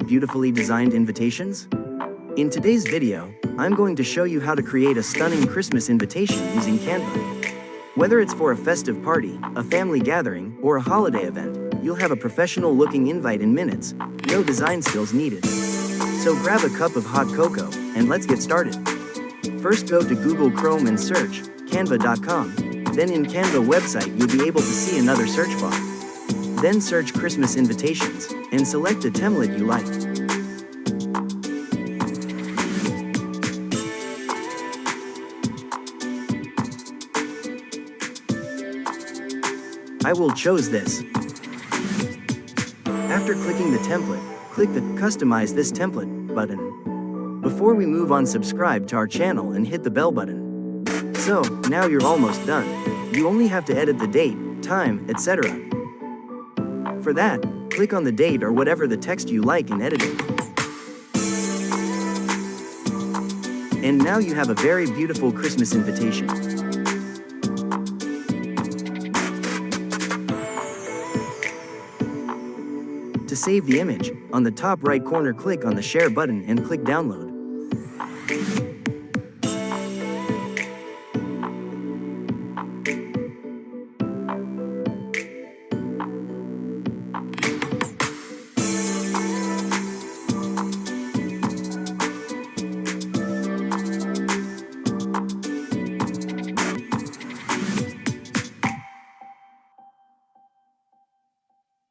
beautifully designed invitations? In today's video, I'm going to show you how to create a stunning Christmas invitation using Canva. Whether it's for a festive party, a family gathering, or a holiday event, you'll have a professional-looking invite in minutes, no design skills needed. So grab a cup of hot cocoa, and let's get started. First go to Google Chrome and search canva.com. Then in Canva website you'll be able to see another search bar. Then search Christmas invitations, and select a template you like. I will choose this. After clicking the template, click the Customize this template button. Before we move on, subscribe to our channel and hit the bell button. So, now you're almost done. You only have to edit the date, time, etc. For that, click on the date or whatever the text you like and edit it. And now you have a very beautiful Christmas invitation. To save the image, on the top right corner click on the share button and click download.